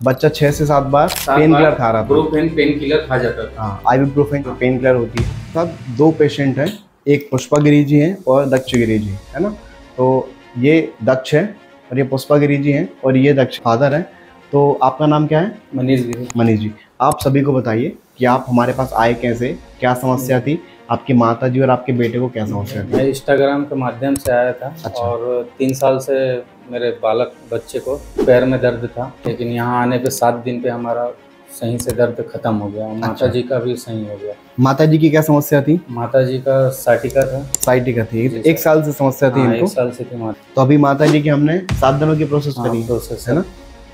बच्चा 6 से 7 बार pain killer खा रहा था। इबुप्रोफेन पेन किलर खा जाता था। हाँ, इबुप्रोफेन पेन किलर होती है। सब 2 पेशेंट हैं, एक पुष्पा गिरी जी हैं और दक्ष गिरी जी, है ना। तो ये दक्ष है और ये पुष्पा गिरी जी हैं और ये दक्ष फादर है। तो आपका नाम क्या है? मनीष गिरी। मनीष जी, आप सभी को बताइए कि आप हमारे पास आए कैसे, क्या समस्या थी, आपकी माता जी और आपके बेटे को क्या समस्या थी? मैं इंस्टाग्राम के माध्यम से आया था। अच्छा। और 3 साल से मेरे बालक बच्चे को पैर में दर्द था, लेकिन यहाँ आने पे 7 दिन पे हमारा सही से दर्द खत्म हो गया। अच्छा। माता जी का भी सही हो गया। माता जी की क्या समस्या थी? माता जी का साइटिका था। साइटिका थी, 1 साल से समस्या थी इनको। 1 साल से थी माता। तो अभी माता जी की हमने 7 दिनों की प्रोसेस करी, प्रोसेस है ना।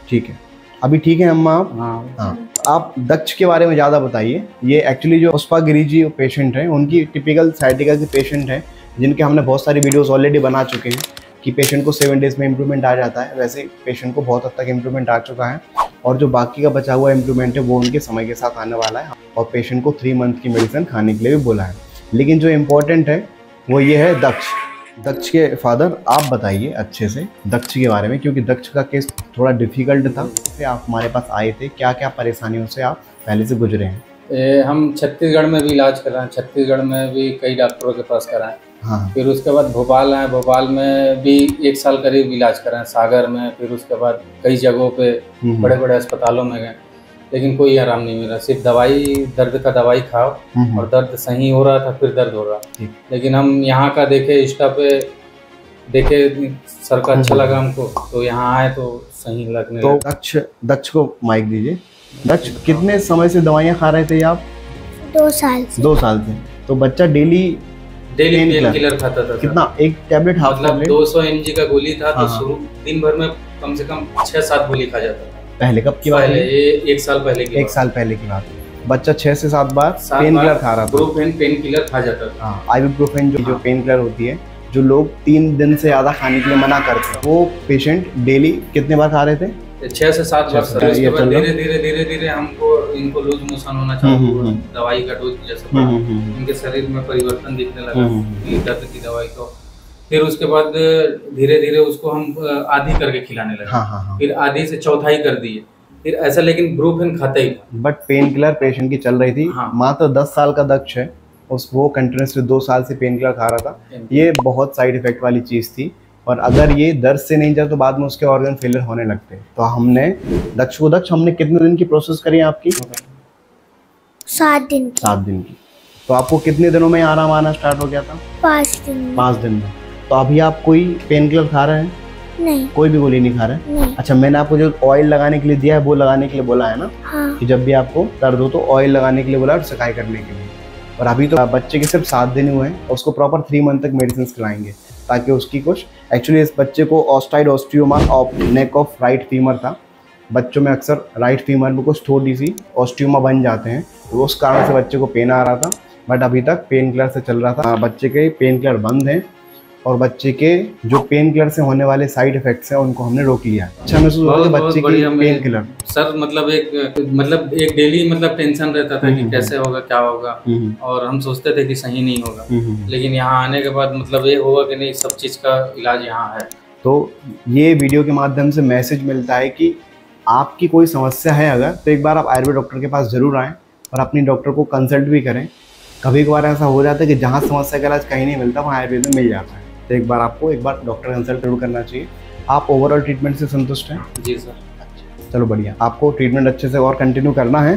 ठीक है, अभी ठीक है अम्मा आप? हाँ। आप दक्ष के बारे में ज़्यादा बताइए। ये एक्चुअली जो पुष्पा गिरी जी पेशेंट हैं, उनकी टिपिकल साइटिका के पेशेंट हैं, जिनके हमने बहुत सारी वीडियोस ऑलरेडी बना चुके हैं कि पेशेंट को 7 डेज़ में इम्प्रूवमेंट आ जाता है। वैसे पेशेंट को बहुत हद तक इम्प्रूवमेंट आ चुका है और जो बाकी का बचा हुआ इम्प्रूवमेंट है वो उनके समय के साथ आने वाला है। और पेशेंट को 3 मंथ की मेडिसिन खाने के लिए भी बोला है। लेकिन जो इम्पोर्टेंट है वो ये है दक्ष। दक्ष के फादर आप बताइए अच्छे से दक्ष के बारे में, क्योंकि दक्ष का केस थोड़ा डिफिकल्ट था। फिर आप हमारे पास आए थे, क्या क्या परेशानियों से आप पहले से गुजरे हैं? हम छत्तीसगढ़ में भी इलाज कराएं, छत्तीसगढ़ में भी कई डॉक्टरों के पास कराएं। हाँ। फिर उसके बाद भोपाल आए, भोपाल में भी 1 साल करीब इलाज कराएं, सागर में। फिर उसके बाद कई जगहों पे बड़े बड़े अस्पतालों में गए, लेकिन कोई आराम नहीं मिला। सिर्फ दवाई, दर्द का दवाई खाओ और दर्द सही हो रहा था, फिर दर्द हो रहा। लेकिन हम यहाँ का देखे, इंस्टा पे देखे, सर का अच्छा लगा हमको, तो यहाँ आए तो सही लगने तो लगा। दक्ष को माइक दीजिए। दक्ष, कितने समय से दवाइयाँ खा रहे थे आप? 2 साल से। 2 साल से। तो बच्चा डेली पेन किलर खाता था। कितना? एक टैबलेट, हाफ मतलब 200 mg का गोली था। तो हाँ। शुरू दिन भर में कम से कम 6-7 गोली खा जाता था। पहले कब की बात है? ये 1 साल पहले की 1 साल पहले की बात है। बच्चा 6 से 7 बार पेन किलर खा रहा था। इबुप्रोफेन पेन किलर खा जाता था। हाँ, इबुप्रोफेन जो पेन किलर होती है, जो लोग 3 दिन से ज़्यादा खाने के लिए मना करते हैं, वो पेशेंट डेली कितने बार खा रहे थे? 6 से 7 बार। उसके बाद धीरे धीरे हमको इनको लूज मोशन होना चालू हुआ। दवाई का डोज जैसे इनके शरीर में परिवर्तन दिखने लगा दर्द की दवाई को। फिर उसके बाद धीरे धीरे उसको हम आधी करके खिलाने लगे। हाँ। फिर आधी से चौथाई कर दिए, फिर ऐसा। लेकिन इबुप्रोफेन खाता ही था। बट पेन किलर पेशेंट की चल रही थी। हाँ। मात्र 10 साल का दक्ष है, वो कंटिन्यूसली 2 साल से पेन किलर खा रहा था। ये बहुत साइड इफेक्ट वाली चीज़ थी, और अगर ये दर्द से नहीं जाए तो बाद में उसके ऑर्गन फेलियर होने लगते हैं। तो हमने दक्ष हमने कितने दिन की प्रोसेस करी है आपकी? 7 दिन की। 7 दिन की। तो आपको कितने दिनों में आराम आना स्टार्ट हो गया था? 5 दिन में। 5 दिन में। तो अभी आप कोई पेन किलर खा रहे हैं? नहीं। कोई भी गोली नहीं खा रहे हैं? नहीं। अच्छा, मैंने आपको जो ऑयल लगाने के लिए दिया है वो लगाने के लिए बोला है ना? हाँ। कि जब भी आपको दर्द हो तो ऑयल लगाने के लिए बोला और सिकाई करने के लिए। और अभी तो बच्चे के सिर्फ 7 दिन हुए हैं, उसको प्रॉपर 3 मंथ तक मेडिसिन खिलाएंगे ताकि उसकी कुछ, एक्चुअली इस बच्चे को osteoid osteoma of neck of right femur था। बच्चों में अक्सर राइट फीमर में कुछ थोड़ी सी ऑस्टियोमा बन जाते हैं, तो उस कारण से बच्चे को पेन आ रहा था। बट अभी तक पेन किलर से चल रहा था। बच्चे के पेन किलर बंद हैं और बच्चे के जो पेन किलर से होने वाले साइड इफेक्ट्स हैं उनको हमने रोक लिया। अच्छा महसूस होता है बच्चे की पेन किलर? सर मतलब एक डेली टेंशन रहता था कि कैसे होगा, क्या होगा, और हम सोचते थे कि सही नहीं होगा। लेकिन यहाँ आने के बाद मतलब ये होगा कि नहीं, सब चीज़ का इलाज यहाँ है। तो ये वीडियो के माध्यम से मैसेज मिलता है कि आपकी कोई समस्या है अगर, तो एक बार आप आयुर्वेद डॉक्टर के पास ज़रूर आएँ और अपनी डॉक्टर को कंसल्ट भी करें। कभी कभार ऐसा हो जाता है कि जहाँ समस्या का इलाज कहीं नहीं मिलता वहाँ आयुर्वेद में मिल जाता है। तो एक बार आपको डॉक्टर कंसल्ट जरूर करना चाहिए। आप ओवरऑल ट्रीटमेंट से संतुष्ट हैं? जी सर। चलो बढ़िया। आपको ट्रीटमेंट अच्छे से और कंटिन्यू करना है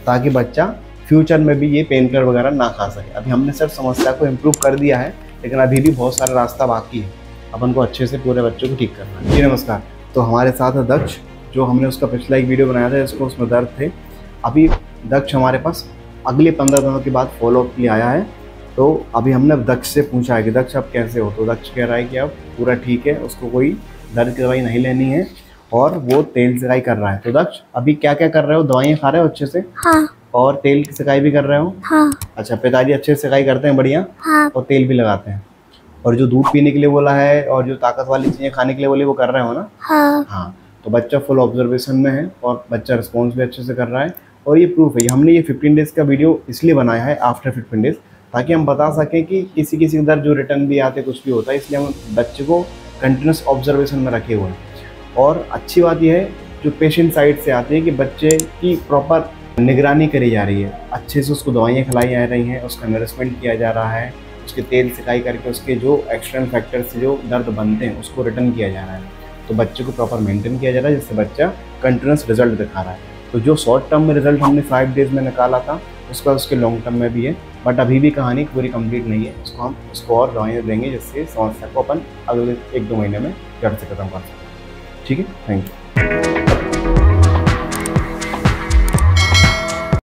ताकि बच्चा फ्यूचर में भी ये पेन किलर वगैरह ना खा सके। अभी हमने सिर्फ समस्या को इम्प्रूव कर दिया है, लेकिन अभी भी बहुत सारा रास्ता बाकी है। अपन को अच्छे से पूरे बच्चों को ठीक करना है। जी नमस्कार। तो हमारे साथ है दक्ष, जो हमने उसका पिछला एक वीडियो बनाया था जिसको उसमें दर्द थे। अभी दक्ष हमारे पास अगले 15 दिनों के बाद फॉलोअप के लिए आया है। तो अभी हमने दक्ष से पूछा है कि दक्ष आप कैसे हो, तो दक्ष कह रहा है कि अब पूरा ठीक है, उसको कोई दर्द की दवाई नहीं लेनी है और वो तेल सिकाई कर रहा है। तो दक्ष अभी क्या क्या कर रहे हो? दवाइयाँ खा रहे हो अच्छे से? हाँ। और तेल की सिकाई भी कर रहे हो? हाँ। अच्छा, पिताजी अच्छे से सिकाई करते हैं? बढ़िया। हाँ। और तेल भी लगाते हैं? और जो दूध पीने के लिए बोला है और जो ताकत वाली चीज़ें खाने के लिए बोली वो कर रहे हो ना? हाँ। हाँ। तो बच्चा फुल ऑब्जर्वेशन में है और बच्चा रिस्पॉन्स भी अच्छे से कर रहा है। और ये प्रूफ है। हमने ये 15 डेज़ का वीडियो इसलिए बनाया है आफ्टर 15 डेज़, ताकि हम बता सकें कि किसी किसी के अंदर जो रिटर्न भी आते कुछ भी होता है, इसलिए हम बच्चे को कंटिन्यूस ऑब्जर्वेशन में रखे हुए हैं। और अच्छी बात यह है जो पेशेंट साइड से आती है कि बच्चे की प्रॉपर निगरानी करी जा रही है, अच्छे से उसको दवाइयाँ खिलाई जा रही हैं, उसका नरिशमेंट किया जा रहा है, उसके तेल सिकाई करके उसके जो एक्सटर्नल फैक्टर से जो दर्द बनते हैं उसको रिटर्न किया जा रहा है। तो बच्चे को प्रॉपर मेंटेन किया जा रहा है, जिससे बच्चा कंटिन्यूस रिजल्ट दिखा रहा है। तो जो शॉर्ट टर्म में रिजल्ट हमने 5 डेज़ में निकाला था, उसका उसके लॉन्ग टर्म में भी है, बट अभी भी कहानी पूरी कंप्लीट नहीं है। हम उसको और दवाइयाँ देंगे जिससे समस्या को अपन अगले 1-2 महीने में जड़ से खत्म कर सकते हैं। ठीक है, थैंक यू।